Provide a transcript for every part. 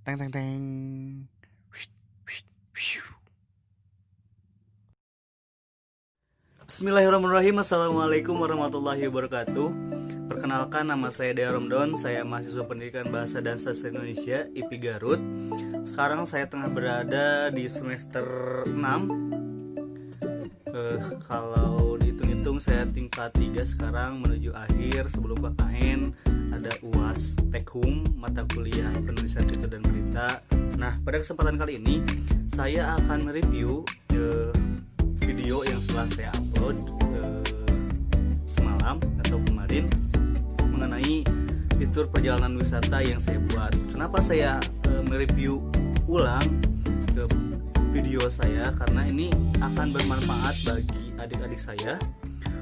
Teng teng teng. Wih, wih, wih. Bismillahirrahmanirrahim. Assalamualaikum warahmatullahi wabarakatuh. Perkenalkan, nama saya Dea Romdon. Saya mahasiswa Pendidikan Bahasa dan Sastra Indonesia IPI Garut. Sekarang saya tengah berada di semester 6. Kalau dihitung-hitung saya tingkat 3 sekarang menuju akhir. Sebelum KKN ada UAS Tekhum, mata kuliah penulisan tutur dan berita. Nah, pada kesempatan kali ini saya akan mereview video yang setelah saya upload semalam atau kemarin mengenai fitur perjalanan wisata yang saya buat. Kenapa saya mereview ulang video saya? Karena ini akan bermanfaat bagi adik-adik saya,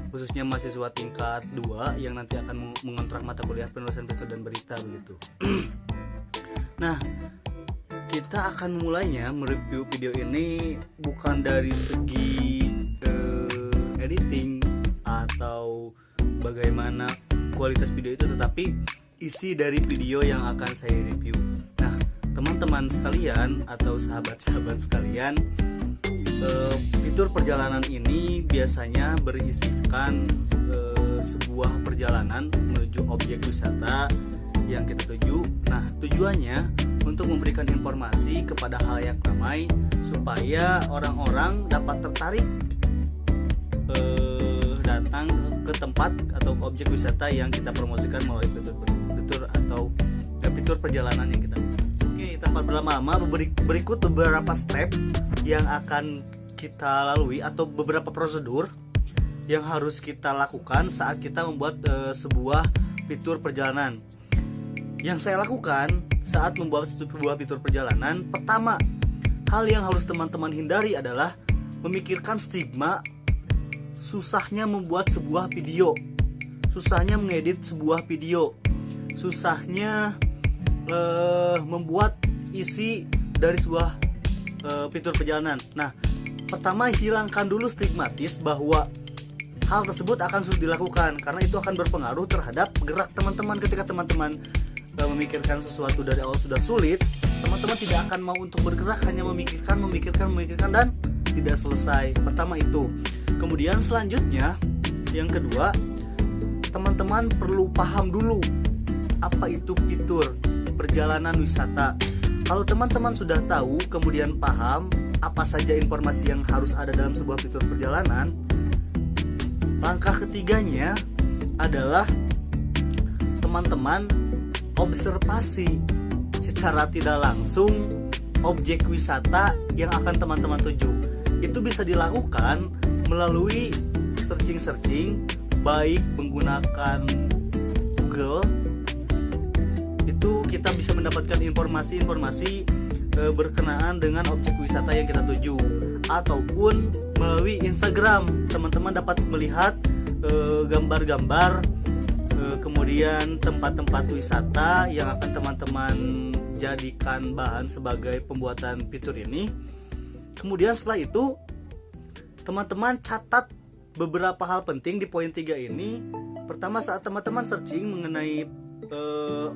khususnya mahasiswa tingkat 2 yang nanti akan mengontrak mata kuliah penulisan tutur dan berita begitu. Nah, kita akan mulainya mereview video ini bukan dari segi editing atau bagaimana kualitas video itu, tetapi isi dari video yang akan saya review. Nah, teman-teman sekalian atau sahabat-sahabat sekalian, fitur perjalanan ini biasanya berisikan sebuah perjalanan menuju objek wisata yang kita tuju. Nah, tujuannya untuk memberikan informasi kepada halayak ramai supaya orang-orang dapat tertarik datang ke tempat atau ke objek wisata yang kita promosikan melalui fitur atau fitur perjalanan yang kita. Oke, tanpa berlama-lama, berikut beberapa step yang akan kita lalui atau beberapa prosedur yang harus kita lakukan saat kita membuat sebuah fitur perjalanan. Yang saya lakukan saat membuat sebuah fitur perjalanan, pertama, hal yang harus teman-teman hindari adalah memikirkan stigma susahnya membuat sebuah video, susahnya mengedit sebuah video, susahnya membuat isi dari sebuah fitur perjalanan. Nah, pertama, hilangkan dulu stigmatis bahwa hal tersebut akan sulit dilakukan, karena itu akan berpengaruh terhadap gerak teman-teman. Ketika teman-teman memikirkan sesuatu dari awal sudah sulit, teman-teman tidak akan mau untuk bergerak, hanya memikirkan dan tidak selesai. Pertama itu. Kemudian selanjutnya, yang kedua, teman-teman perlu paham dulu apa itu fitur perjalanan wisata. Kalau teman-teman sudah tahu, kemudian paham apa saja informasi yang harus ada dalam sebuah fitur perjalanan, langkah ketiganya adalah teman-teman observasi secara tidak langsung objek wisata yang akan teman-teman tuju. Itu bisa dilakukan melalui searching, baik menggunakan Google. Itu kita bisa mendapatkan informasi-informasi berkenaan dengan objek wisata yang kita tuju, ataupun melalui Instagram. Teman-teman dapat melihat gambar-gambar, kemudian tempat-tempat wisata yang akan teman-teman jadikan bahan sebagai pembuatan fitur ini. Kemudian setelah itu, teman-teman catat beberapa hal penting di poin 3 ini. Pertama, saat teman-teman searching mengenai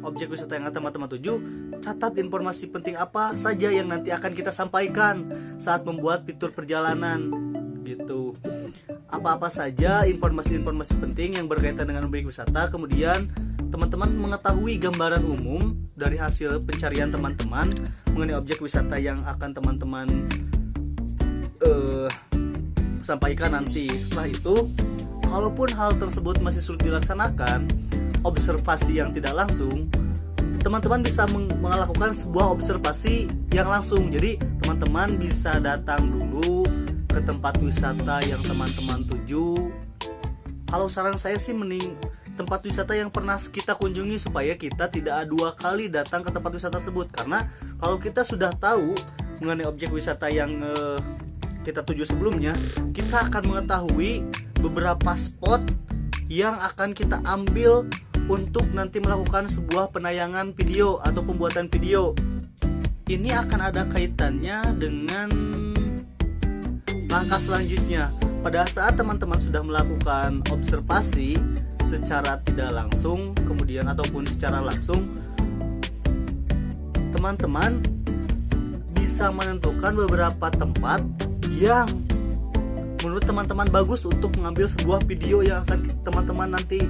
objek wisata yang teman-teman tuju, catat informasi penting apa saja yang nanti akan kita sampaikan saat membuat fitur perjalanan gitu. Apa-apa saja informasi-informasi penting yang berkaitan dengan objek wisata. Kemudian teman-teman mengetahui gambaran umum dari hasil pencarian teman-teman mengenai objek wisata yang akan teman-teman sampaikan nanti. Setelah itu, kalaupun hal tersebut masih sulit dilaksanakan, observasi yang tidak langsung, teman-teman bisa melakukan sebuah observasi yang langsung. Jadi teman-teman bisa datang dulu ke tempat wisata yang teman-teman tuju. Kalau saran saya sih, mending tempat wisata yang pernah kita kunjungi, supaya kita tidak 2 kali datang ke tempat wisata tersebut. Karena kalau kita sudah tahu mengenai objek wisata yang kita tuju sebelumnya, kita akan mengetahui beberapa spot yang akan kita ambil untuk nanti melakukan sebuah penayangan video atau pembuatan video. Ini akan ada kaitannya dengan langkah selanjutnya. Pada saat teman-teman sudah melakukan observasi secara tidak langsung, kemudian ataupun secara langsung, teman-teman bisa menentukan beberapa tempat yang menurut teman-teman bagus untuk mengambil sebuah video yang akan teman-teman nanti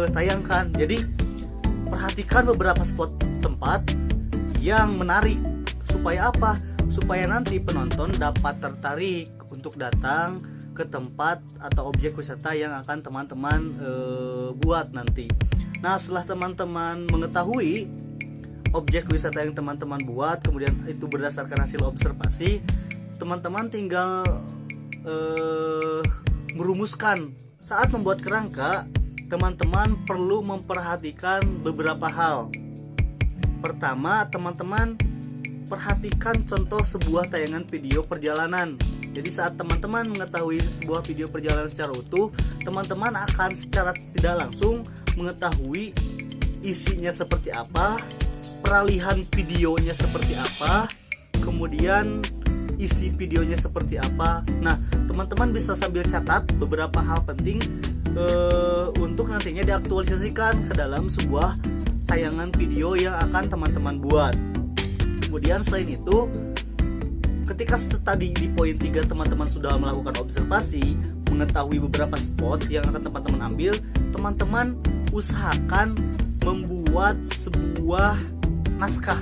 tayangkan. Jadi perhatikan beberapa spot tempat yang menarik. Supaya apa? Supaya nanti penonton dapat tertarik untuk datang ke tempat atau objek wisata yang akan teman-teman buat nanti. Nah, setelah teman-teman mengetahui objek wisata yang teman-teman buat, kemudian itu berdasarkan hasil observasi, teman-teman tinggal merumuskan. Saat membuat kerangka, teman-teman perlu memperhatikan beberapa hal. Pertama, teman-teman perhatikan contoh sebuah tayangan video perjalanan. Jadi saat teman-teman mengetahui sebuah video perjalanan secara utuh, teman-teman akan secara tidak langsung mengetahui isinya seperti apa, peralihan videonya seperti apa, kemudian isi videonya seperti apa. Nah, teman-teman bisa sambil catat beberapa hal penting untuk nantinya diaktualisasikan ke dalam sebuah tayangan video yang akan teman-teman buat. Kemudian selain itu, ketika tadi di poin 3 teman-teman sudah melakukan observasi, mengetahui beberapa spot yang akan teman-teman ambil, teman-teman usahakan membuat sebuah naskah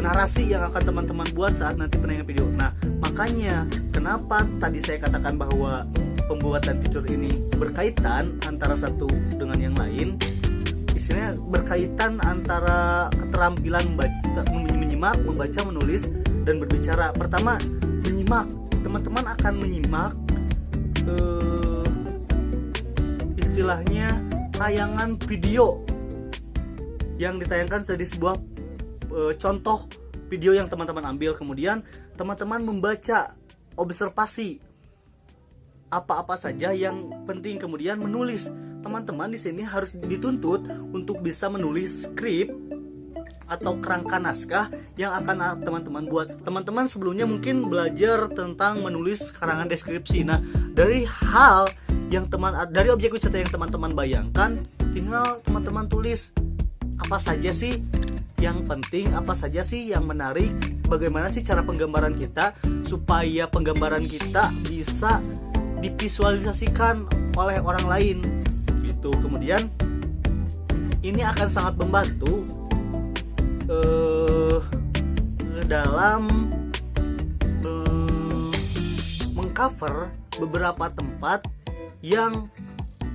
narasi yang akan teman-teman buat saat nanti penayangan video. Nah, makanya kenapa tadi saya katakan bahwa pembuatan fitur ini berkaitan antara satu dengan yang lain. Istilahnya berkaitan antara keterampilan menyimak, membaca, menulis, dan berbicara. Pertama, menyimak. Teman-teman akan menyimak istilahnya tayangan video yang ditayangkan dari sebuah contoh video yang teman-teman ambil. Kemudian teman-teman membaca, observasi apa-apa saja yang penting, kemudian menulis. Teman-teman di sini harus dituntut untuk bisa menulis skrip atau kerangka naskah yang akan teman-teman buat. Teman-teman sebelumnya mungkin belajar tentang menulis karangan deskripsi. Nah, dari hal yang dari objek wisata yang teman-teman bayangkan, tinggal teman-teman tulis apa saja sih yang penting, apa saja sih yang menarik, bagaimana sih cara penggambaran kita supaya penggambaran kita bisa divisualisasikan oleh orang lain gitu. Kemudian ini akan sangat membantu dalam mengcover beberapa tempat yang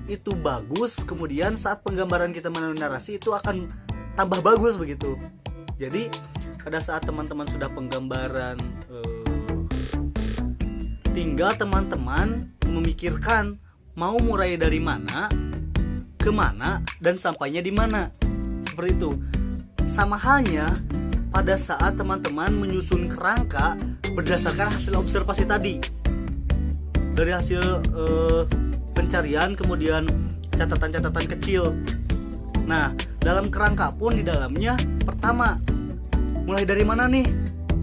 itu bagus. Kemudian saat penggambaran kita menulis narasi itu akan tambah bagus begitu. Jadi pada saat teman-teman sudah penggambaran, tinggal teman-teman memikirkan mau mulai dari mana, kemana, dan sampainya di mana. Seperti itu. Sama halnya pada saat teman-teman menyusun kerangka berdasarkan hasil observasi tadi. Dari hasil pencarian, kemudian catatan-catatan kecil. Nah, dalam kerangka pun di dalamnya, pertama, mulai dari mana nih?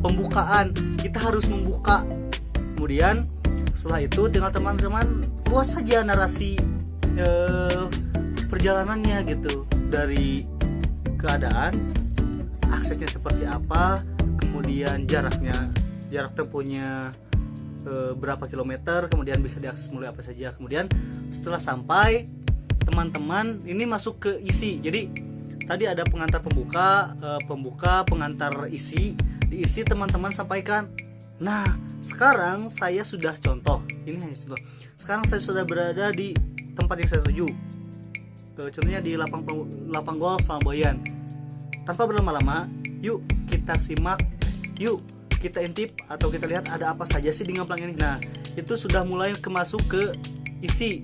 Pembukaan. Kita harus membuka. Kemudian setelah itu tinggal teman-teman buat saja narasi perjalanannya gitu. Dari keadaan, aksesnya seperti apa, kemudian jarak tempuhnya berapa kilometer, kemudian bisa diakses melalui apa saja. Kemudian setelah sampai, teman-teman ini masuk ke isi. Jadi tadi ada pengantar pembuka, pengantar isi. Di isi teman-teman sampaikan. Nah, sekarang saya sudah contoh. Ini hanya contoh. Sekarang saya sudah berada di tempat yang saya tuju. Contohnya di lapang golf Flamboyan. Tanpa berlama-lama, yuk kita simak, yuk kita intip atau kita lihat ada apa saja sih di ngamplang ini. Nah, itu sudah mulai masuk ke isi.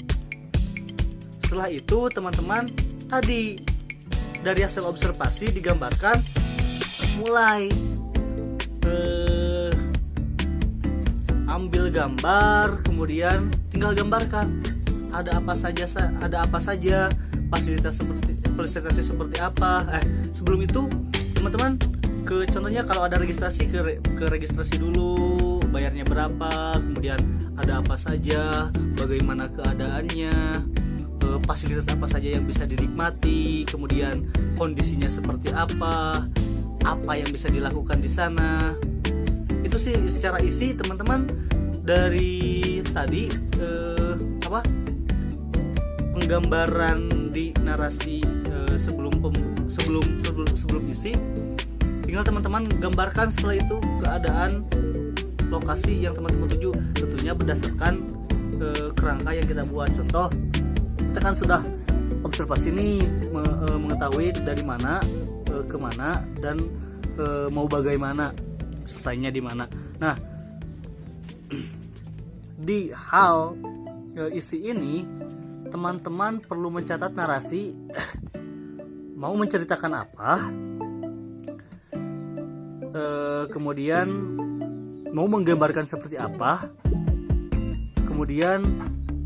Setelah itu teman-teman tadi dari hasil observasi digambarkan, mulai ambil gambar, kemudian tinggal gambarkan ada apa saja, fasilitasnya seperti apa. Sebelum itu teman-teman contohnya kalau ada registrasi ke registrasi dulu, bayarnya berapa, kemudian ada apa saja, bagaimana keadaannya, fasilitas apa saja yang bisa dinikmati, kemudian kondisinya seperti apa yang bisa dilakukan di sana. Itu sih secara isi teman-teman dari tadi penggambaran di narasi sebelum isi. Tinggal teman-teman gambarkan setelah itu keadaan lokasi yang teman-teman tuju, tentunya berdasarkan kerangka yang kita buat. Contoh, kita kan sudah observasi ini mengetahui dari mana ke mana dan mau bagaimana, selesainya di mana. Nah, di hal isi ini teman-teman perlu mencatat narasi mau menceritakan apa, kemudian mau menggambarkan seperti apa, kemudian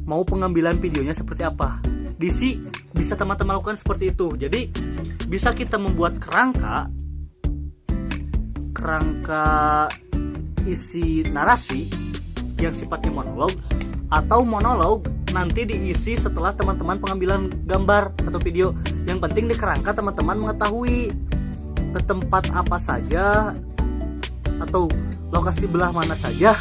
mau pengambilan videonya seperti apa. Disi bisa teman-teman lakukan seperti itu. Jadi bisa kita membuat kerangka isi narasi yang sifatnya monolog, atau monolog nanti diisi setelah teman-teman pengambilan gambar atau video. Yang penting di kerangka teman-teman mengetahui ke tempat apa saja atau lokasi belah mana saja,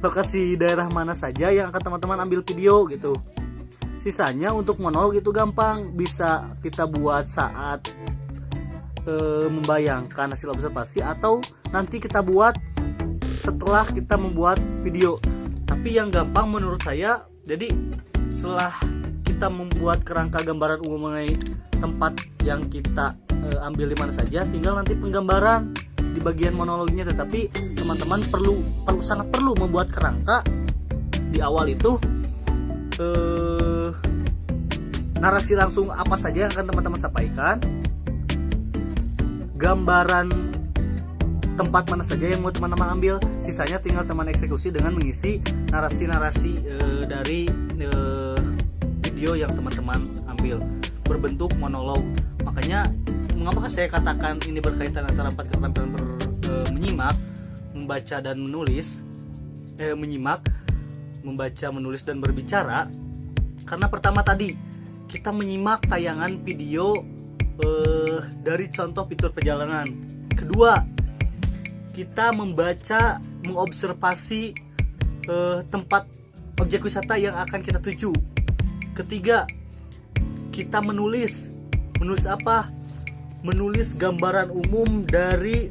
lokasi daerah mana saja yang akan teman-teman ambil video gitu. Sisanya untuk monolog itu gampang, bisa kita buat saat membayangkan hasil observasi, atau nanti kita buat setelah kita membuat video. Tapi yang gampang menurut saya, jadi setelah kita membuat kerangka gambaran umum mengenai tempat yang kita ambil di mana saja, tinggal nanti penggambaran di bagian monolognya. Tetapi teman-teman sangat perlu membuat kerangka di awal itu, narasi langsung apa saja yang akan teman-teman sampaikan, gambaran tempat mana saja yang mau teman-teman ambil, sisanya tinggal teman eksekusi dengan mengisi narasi-narasi dari video yang teman-teman ambil berbentuk monolog. Makanya mengapa saya katakan ini berkaitan antara 4 keterampilan menyimak, membaca dan menulis, menyimak, membaca, menulis dan berbicara. Karena pertama tadi kita menyimak tayangan video dari contoh fitur perjalanan. Kedua, kita membaca, mengobservasi tempat objek wisata yang akan kita tuju. Ketiga, kita menulis apa? Menulis gambaran umum dari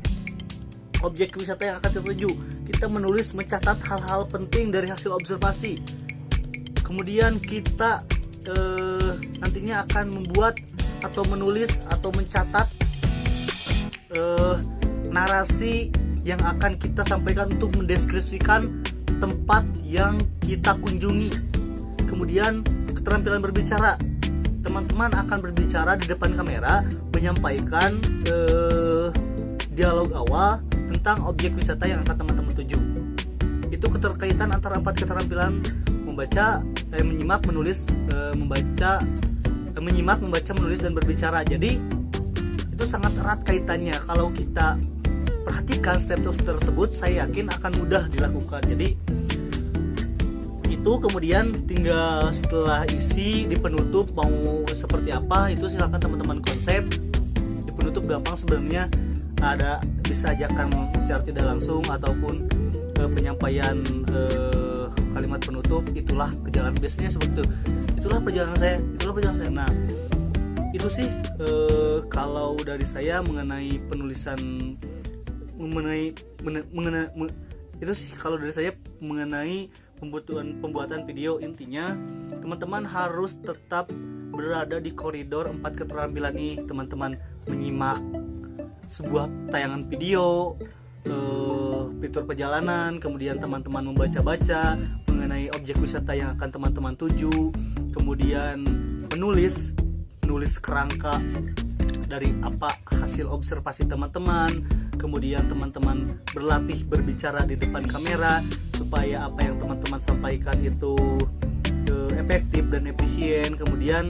objek wisata yang akan kita tuju. Kita menulis, mencatat hal-hal penting dari hasil observasi. Kemudian kita nantinya akan membuat atau menulis atau mencatat narasi yang akan kita sampaikan untuk mendeskripsikan tempat yang kita kunjungi. Kemudian keterampilan berbicara, teman-teman akan berbicara di depan kamera, menyampaikan dialog awal tentang objek wisata yang akan teman-teman tuju. Itu keterkaitan antara 4 keterampilan membaca, menyimak, menulis, menyimak, membaca, menulis dan berbicara. Jadi itu sangat erat kaitannya. Kalau kita perhatikan step-step tersebut, saya yakin akan mudah dilakukan. Jadi itu kemudian tinggal setelah isi di penutup mau seperti apa, itu silakan teman-teman konsep. Di penutup gampang sebenarnya, ada bisa ajakan secara tidak langsung ataupun penyampaian kalimat penutup. Itulah perjalanan, biasanya seperti itu. Itulah perjalanan saya. Nah, itu sih kalau dari saya mengenai penulisan, itu sih kalau dari saya mengenai pembuatan video. Intinya teman-teman harus tetap berada di koridor 4 keterampilan ini. Teman-teman menyimak sebuah tayangan video, fitur perjalanan, kemudian teman-teman membaca-baca mengenai objek wisata yang akan teman-teman tuju, kemudian menulis kerangka dari apa hasil observasi teman-teman, kemudian teman-teman berlatih berbicara di depan kamera supaya apa yang teman-teman sampaikan itu efektif dan efisien. Kemudian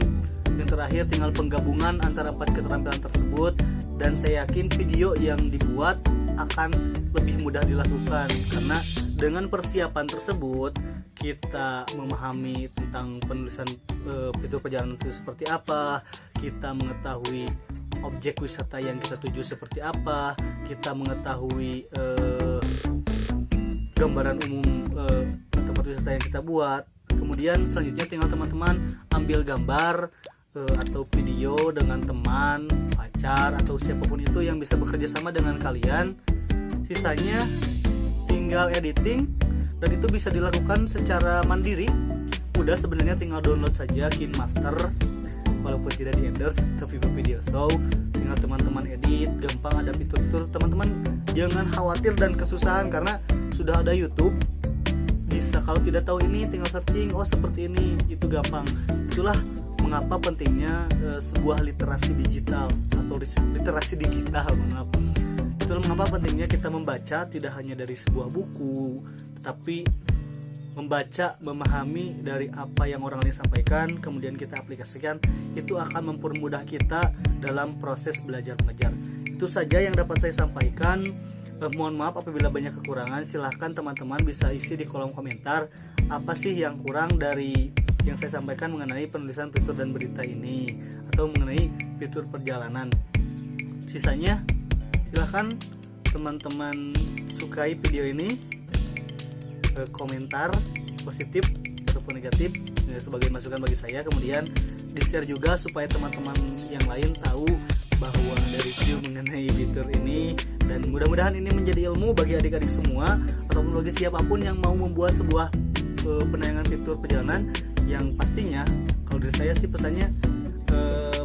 yang terakhir tinggal penggabungan antara 4 keterampilan tersebut dan saya yakin video yang dibuat akan lebih mudah dilakukan, karena dengan persiapan tersebut kita memahami tentang penulisan fitur perjalanan itu seperti apa, kita mengetahui objek wisata yang kita tuju seperti apa, kita mengetahui gambaran umum tempat wisata yang kita buat. Kemudian selanjutnya tinggal teman-teman ambil gambar atau video dengan teman, pacar, atau siapapun itu yang bisa bekerja sama dengan kalian. Sisanya tinggal editing, dan itu bisa dilakukan secara mandiri. Udah, sebenarnya tinggal download saja KineMaster, walaupun tidak di endorse ke Viva Video Show. Tinggal teman-teman edit, gampang, ada fitur-fitur. Teman-teman jangan khawatir dan kesusahan, karena sudah ada YouTube. Bisa, kalau tidak tahu ini tinggal searching, oh seperti ini, itu gampang. Itulah mengapa pentingnya sebuah literasi digital atau literasi digital, maaf. Itulah mengapa pentingnya kita membaca tidak hanya dari sebuah buku, tetapi membaca, memahami dari apa yang orang lain sampaikan, kemudian kita aplikasikan. Itu akan mempermudah kita dalam proses belajar mengajar. Itu saja yang dapat saya sampaikan. Mohon maaf apabila banyak kekurangan. Silahkan teman-teman bisa isi di kolom komentar apa sih yang kurang dari yang saya sampaikan mengenai penulisan fitur dan berita ini, atau mengenai fitur perjalanan. Sisanya silahkan teman-teman sukai video ini, komentar positif ataupun negatif sebagai masukan bagi saya. Kemudian di share juga supaya teman-teman yang lain tahu bahwa ada review mengenai fitur ini, dan mudah-mudahan ini menjadi ilmu bagi adik-adik semua ataupun bagi siapapun yang mau membuat sebuah penayangan fitur perjalanan. Yang pastinya kalau dari saya sih pesannya,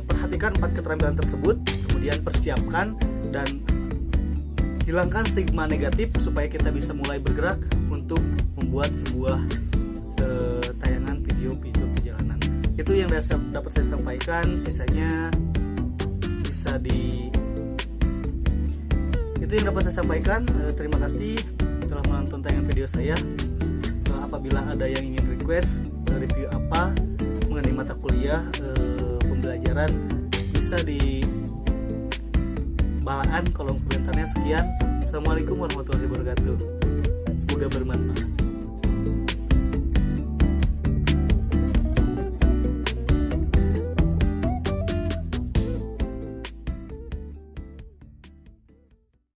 perhatikan 4 keterampilan tersebut, kemudian persiapkan dan hilangkan stigma negatif supaya kita bisa mulai bergerak untuk membuat sebuah tayangan video perjalanan. Itu yang dapat saya sampaikan. Sisanya bisa itu yang dapat saya sampaikan. Terima kasih telah menonton tayangan video saya. Apabila ada yang ingin request review apa mengenai mata kuliah pembelajaran, bisa di balaan kolom komentarnya. Sekian, assalamualaikum warahmatullahi wabarakatuh. Semoga bermanfaat.